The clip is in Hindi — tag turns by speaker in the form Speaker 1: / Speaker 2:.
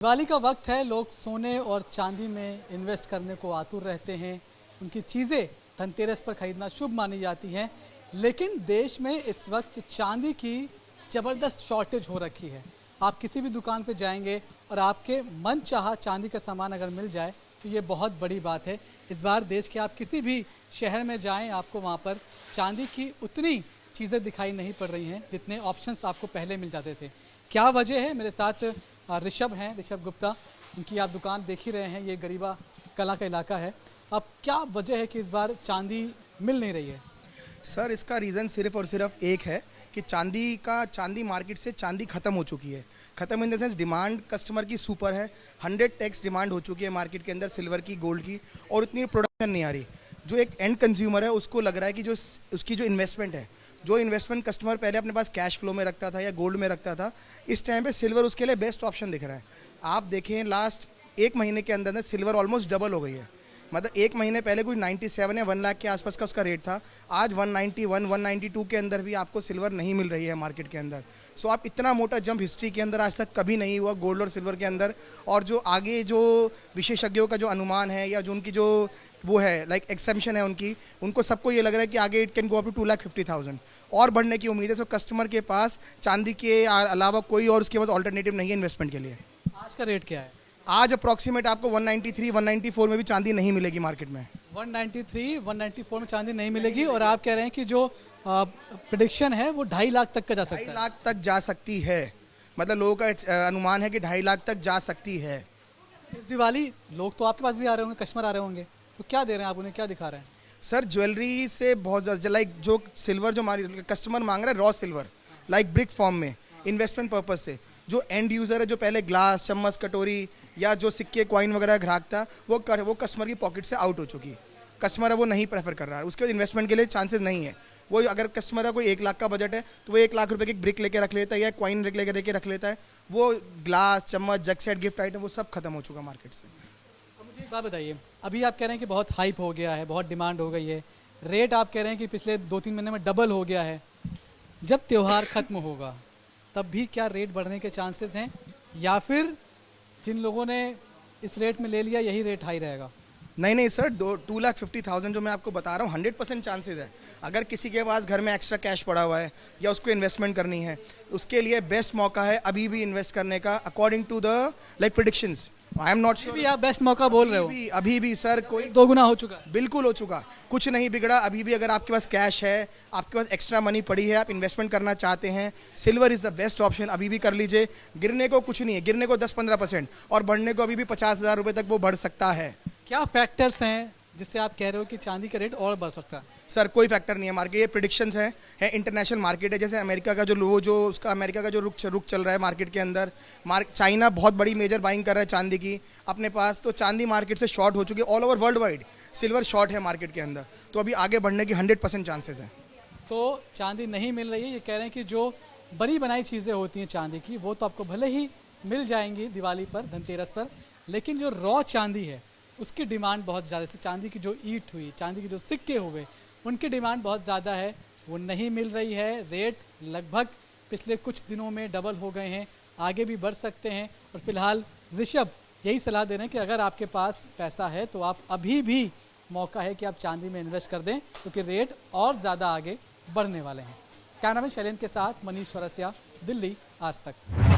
Speaker 1: दिवाली का वक्त है, लोग सोने और चांदी में इन्वेस्ट करने को आतुर रहते हैं। उनकी चीज़ें धनतेरस पर खरीदना शुभ मानी जाती हैं, लेकिन देश में इस वक्त चांदी की ज़बरदस्त शॉर्टेज हो रखी है। आप किसी भी दुकान पर जाएंगे और आपके मन चाहा चांदी का सामान अगर मिल जाए तो ये बहुत बड़ी बात है। इस बार देश के आप किसी भी शहर में जाएं, आपको वहाँ पर चांदी की उतनी चीज़ें दिखाई नहीं पड़ रही हैं जितने ऑप्शंस आपको पहले मिल जाते थे। क्या वजह है? मेरे साथ ऋषभ हैं, ऋषभ गुप्ता। इनकी आप दुकान देख ही रहे हैं, ये गरीबा कला का इलाका है। अब क्या वजह है कि इस बार चांदी मिल नहीं रही है?
Speaker 2: सर, इसका रीज़न सिर्फ और सिर्फ एक है कि चांदी मार्केट से चांदी ख़त्म हो चुकी है। ख़त्म in the sense demand customer की सुपर है। 100x डिमांड हो चुकी है मार्केट के अंदर सिल्वर की, गोल्ड की, और उतनी प्रोडक्शन नहीं आ रही। जो एक एंड कंज्यूमर है उसको लग रहा है कि जो उसकी जो इन्वेस्टमेंट है, जो इन्वेस्टमेंट कस्टमर पहले अपने पास कैश फ्लो में रखता था या गोल्ड में रखता था, इस टाइम पे सिल्वर उसके लिए बेस्ट ऑप्शन दिख रहा है। आप देखें लास्ट एक महीने के अंदर सिल्वर ऑलमोस्ट डबल हो गई है। मतलब एक महीने पहले कुछ 97 या 1 लाख के आसपास का उसका रेट था, आज 191, 192 के अंदर भी आपको सिल्वर नहीं मिल रही है मार्केट के अंदर। सो आप इतना मोटा जंप हिस्ट्री के अंदर आज तक कभी नहीं हुआ गोल्ड और सिल्वर के अंदर। और जो आगे जो विशेषज्ञों का जो अनुमान है या जो उनकी जो वो है लाइक एक्सेम्पशन है उनको सबको ये लग रहा है कि आगे it can go up to 2,50,000 और बढ़ने की उम्मीद है। सो कस्टमर के पास चांदी के अलावा कोई और उसके पास ऑल्टरनेटिव नहीं है इन्वेस्टमेंट के लिए।
Speaker 1: आज का रेट क्या है?
Speaker 2: आज अप्रॉक्सीमेट आपको 193, 194 में भी चांदी नहीं मिलेगी मार्केट में।
Speaker 1: 193, 194 में चांदी नहीं मिलेगी, और आप कह रहे हैं कि जो प्रेडिक्शन है वो 2.5 लाख तक का जा सकता है।
Speaker 2: 2.5 लाख तक जा सकती है, मतलब लोगों का अनुमान है कि 2.5 लाख तक जा सकती है।
Speaker 1: इस दिवाली लोग तो आपके पास भी आ रहे होंगे, कस्टमर आ रहे होंगे, तो क्या दे रहे हैं आप उन्हें, क्या दिखा रहे हैं?
Speaker 2: सर, ज्वेलरी से बहुत ज़्यादा लाइक जो सिल्वर जो हमारी कस्टमर मांग रहा है raw silver like brick form में इन्वेस्टमेंट पर्पज से। जो एंड यूज़र है, जो पहले ग्लास, चम्मच, कटोरी या जो सिक्के कॉइन वगैरह ग्राहक था, वो कस्टमर की पॉकेट से आउट हो चुकी। कस्टमर है वो नहीं प्रेफर कर रहा है, उसके बाद इन्वेस्टमेंट के लिए चांसेस नहीं है। वो अगर कस्टमर का कोई 1 लाख का बजट है तो वो 1 लाख रुपए की ब्रिक लेके रख लेता है या कॉइन लेके रख लेता है। वो ग्लास, चम्मच, जग सेट, गिफ्ट आइटम वो सब खत्म हो चुका मार्केट से।
Speaker 1: मुझे एक बात बताइए, अभी आप कह रहे हैं कि बहुत हाइप हो गया है, बहुत डिमांड हो गई है, रेट आप कह रहे हैं कि पिछले 2-3 महीने में डबल हो गया है। जब त्यौहार खत्म होगा तब भी क्या रेट बढ़ने के चांसेस हैं, या फिर जिन लोगों ने इस रेट में ले लिया यही रेट हाई रहेगा?
Speaker 2: नहीं सर, 2,50,000 जो मैं आपको बता रहा हूँ 100% चांसेस है। अगर किसी के पास घर में एक्स्ट्रा कैश पड़ा हुआ है या उसको इन्वेस्टमेंट करनी है, उसके लिए बेस्ट मौका है अभी भी इन्वेस्ट करने का according to the like predictions. I am not sure
Speaker 1: भी आप बेस्ट मौका बोल रहे हो?
Speaker 2: अभी भी सर कोई
Speaker 1: 2 गुना हो चुका?
Speaker 2: बिल्कुल हो चुका, कुछ नहीं बिगड़ा। अभी भी अगर आपके पास कैश है, आपके पास एक्स्ट्रा मनी पड़ी है, आप इन्वेस्टमेंट करना चाहते हैं, silver is the best option, अभी भी कर लीजिए। गिरने को कुछ नहीं है, गिरने को 10-15% और बढ़ने को अभी भी 50,000 रुपये तक वो बढ़ सकता है।
Speaker 1: क्या फैक्टर्स हैं जिससे आप कह रहे हो कि चांदी का रेट और बढ़ सकता है?
Speaker 2: सर, कोई फैक्टर नहीं है मार्केट, ये प्रेडिक्शंस है इंटरनेशनल मार्केट है। जैसे अमेरिका का अमेरिका का जो रुख चल रहा है मार्केट के अंदर, चाइना बहुत बड़ी मेजर बाइंग कर रहा है चांदी की अपने पास, तो चांदी मार्केट से शॉर्ट हो चुकी है। All over world wide silver short है मार्केट के अंदर, तो अभी आगे बढ़ने की 100% चांसेस हैं।
Speaker 1: तो चांदी नहीं मिल रही है, ये कह रहे हैं कि जो बनी बनाई चीज़ें होती हैं चांदी की वो तो आपको भले ही मिल जाएंगी दिवाली पर, धनतेरस पर, लेकिन जो रॉ चांदी है उसकी डिमांड बहुत ज़्यादा है। चांदी की जो ईंट हुई, चांदी के जो सिक्के हुए, उनकी डिमांड बहुत ज़्यादा है, वो नहीं मिल रही है। रेट लगभग पिछले कुछ दिनों में डबल हो गए हैं, आगे भी बढ़ सकते हैं। और फिलहाल ऋषभ यही सलाह दे रहे हैं कि अगर आपके पास पैसा है तो आप अभी भी मौका है कि आप चांदी में इन्वेस्ट कर दें, क्योंकि रेट और ज़्यादा आगे बढ़ने वाले हैं। कैमरामैन शैलेंद्र के साथ मनीष चौरसिया, दिल्ली आज तक।